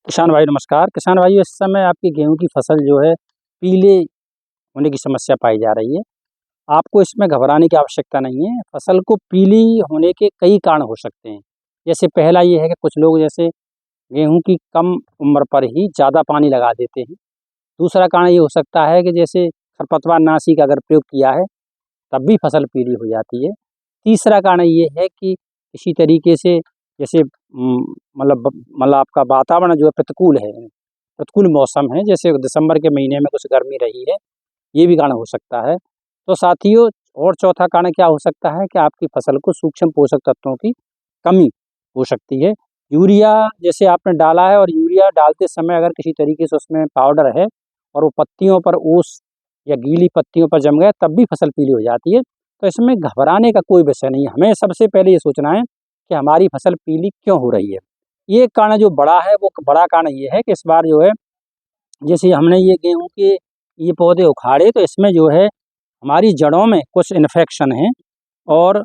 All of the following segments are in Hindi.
किसान भाई नमस्कार। किसान भाई इस समय आपकी गेहूं की फसल जो है पीले होने की समस्या पाई जा रही है। आपको इसमें घबराने की आवश्यकता नहीं है। फसल को पीली होने के कई कारण हो सकते हैं। जैसे पहला ये है कि कुछ लोग जैसे गेहूं की कम उम्र पर ही ज़्यादा पानी लगा देते हैं। दूसरा कारण ये हो सकता है कि जैसे खरपतवारनाशी का अगर प्रयोग किया है तब भी फसल पीली हो जाती है। तीसरा कारण ये है कि किसी तरीके से जैसे मतलब आपका वातावरण जो है प्रतिकूल मौसम है, जैसे दिसंबर के महीने में कुछ गर्मी रही है, ये भी कारण हो सकता है। तो साथियों, और चौथा कारण क्या हो सकता है कि आपकी फसल को सूक्ष्म पोषक तत्वों की कमी हो सकती है। यूरिया जैसे आपने डाला है और यूरिया डालते समय अगर किसी तरीके से उसमें पाउडर है और वो पत्तियों पर ओस या गीली पत्तियों पर जम गया तब भी फसल पीली हो जाती है। तो इसमें घबराने का कोई विषय नहीं है। हमें सबसे पहले ये सोचना है कि हमारी फसल पीली क्यों हो रही है। ये कारण जो बड़ा है वो बड़ा कारण ये है कि इस बार जो है जैसे हमने ये गेहूं के ये पौधे उखाड़े तो इसमें जो है हमारी जड़ों में कुछ इन्फेक्शन है और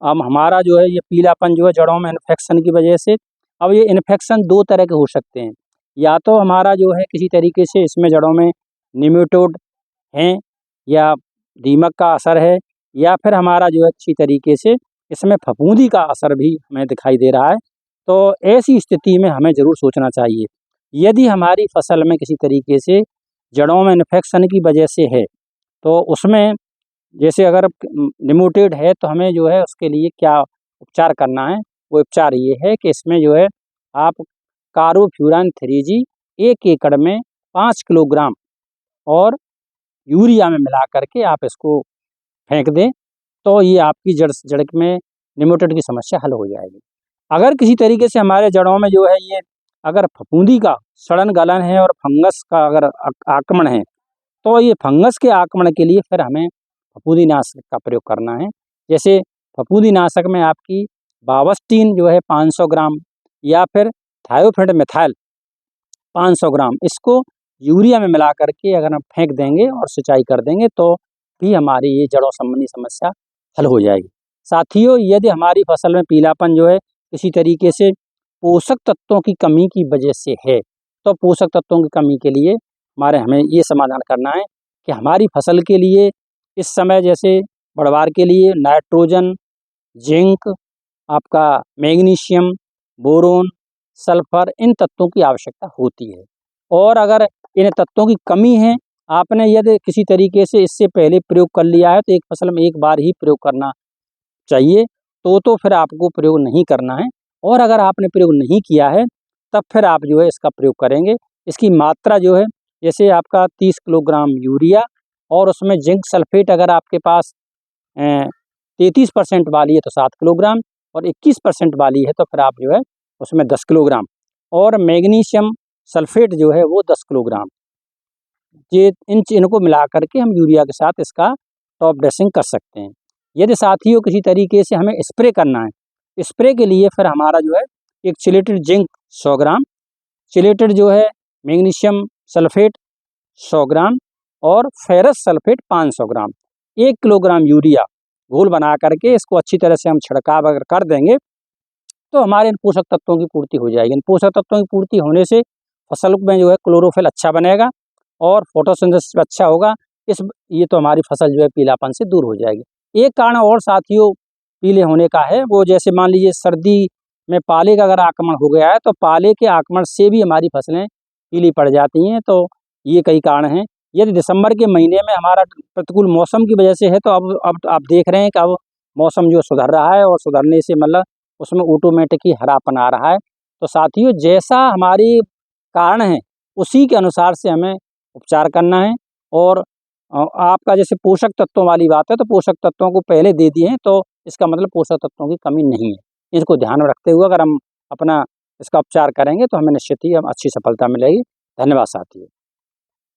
अब हमारा जो है ये पीलापन जो है जड़ों में इन्फेक्शन की वजह से। अब ये इन्फेक्शन दो तरह के हो सकते हैं। या तो हमारा जो है किसी तरीके से इसमें जड़ों में निमेटोड हैं या दीमक का असर है, या फिर हमारा जो है अच्छी तरीके से इसमें फफूंदी का असर भी हमें दिखाई दे रहा है। तो ऐसी स्थिति में हमें ज़रूर सोचना चाहिए। यदि हमारी फसल में किसी तरीके से जड़ों में इन्फेक्शन की वजह से है तो उसमें जैसे अगर निमोटेड है तो हमें जो है उसके लिए क्या उपचार करना है। वो उपचार ये है कि इसमें जो है आप कार्बोफ्यूरन 3G 1 एकड़ में 5 किलोग्राम और यूरिया में मिला करके आप इसको फेंक दें तो ये आपकी जड़ में निमोटेड की समस्या हल हो जाएगी। अगर किसी तरीके से हमारे जड़ों में जो है ये अगर फफूंदी का सड़न गलन है और फंगस का अगर आक्रमण है तो ये फंगस के आक्रमण के लिए फिर हमें फफूंदीनाशक का प्रयोग करना है। जैसे फफूंदीनाशक में आपकी बावस्टीन जो है 500 ग्राम या फिर थायोफेट मिथाइल 500 ग्राम, इसको यूरिया में मिला करके अगर हम फेंक देंगे और सिंचाई कर देंगे तो भी हमारी ये जड़ों संबंधी समस्या हल हो जाएगी। साथियों, यदि हमारी फसल में पीलापन जो है किसी तरीके से पोषक तत्वों की कमी की वजह से है तो पोषक तत्वों की कमी के लिए हमें ये समाधान करना है कि हमारी फसल के लिए इस समय जैसे बढ़वार के लिए नाइट्रोजन, जिंक, आपका मैग्नीशियम, बोरोन, सल्फर, इन तत्वों की आवश्यकता होती है। और अगर इन तत्वों की कमी है, आपने यदि किसी तरीके से इससे पहले प्रयोग कर लिया है तो एक फसल में एक बार ही प्रयोग करना चाहिए, तो फिर आपको प्रयोग नहीं करना है। और अगर आपने प्रयोग नहीं किया है तब फिर आप जो है इसका प्रयोग करेंगे। इसकी मात्रा जो है जैसे आपका 30 किलोग्राम यूरिया और उसमें जिंक सल्फेट अगर आपके पास 33% वाली है तो 7 किलोग्राम और 21% वाली है तो फिर आप जो है उसमें 10 किलोग्राम और मैग्नीशियम सल्फेट जो है वो 10 किलोग्राम, ये इनको मिला करके हम यूरिया के साथ इसका टॉप ड्रेसिंग कर सकते हैं। यदि साथियों किसी तरीके से हमें स्प्रे करना है, स्प्रे के लिए फिर हमारा जो है एक चिलेटेड जिंक 100 ग्राम, चिलेटेड जो है मैग्नीशियम सल्फेट 100 ग्राम और फेरस सल्फेट 500 ग्राम, 1 किलोग्राम यूरिया घोल बना करके इसको अच्छी तरह से हम छिड़काव अगर कर देंगे तो हमारे इन पोषक तत्वों की पूर्ति हो जाएगी। इन पोषक तत्वों की पूर्ति होने से फसल में जो है क्लोरोफिल अच्छा बनेगा और फोटोसिंथेसिस अच्छा होगा। ये तो हमारी फसल जो है पीलापन से दूर हो जाएगी। एक कारण और साथियों पीले होने का है, वो जैसे मान लीजिए सर्दी में पाले का अगर आक्रमण हो गया है तो पाले के आक्रमण से भी हमारी फसलें पीली पड़ जाती हैं। तो ये कई कारण हैं। यदि दिसंबर के महीने में हमारा प्रतिकूल मौसम की वजह से है तो अब आप देख रहे हैं कि अब मौसम जो सुधर रहा है और सुधरने से मतलब उसमें ऑटोमेटिक ही हरापन आ रहा है। तो साथियों, जैसा हमारी कारण है उसी के अनुसार से हमें उपचार करना है। और आपका जैसे पोषक तत्वों वाली बात है तो पोषक तत्वों को पहले दे दिए हैं तो इसका मतलब पोषक तत्वों की कमी नहीं है। इसको ध्यान में रखते हुए अगर हम अपना इसका उपचार करेंगे तो हमें निश्चित ही हम अच्छी सफलता मिलेगी। धन्यवाद साथियों।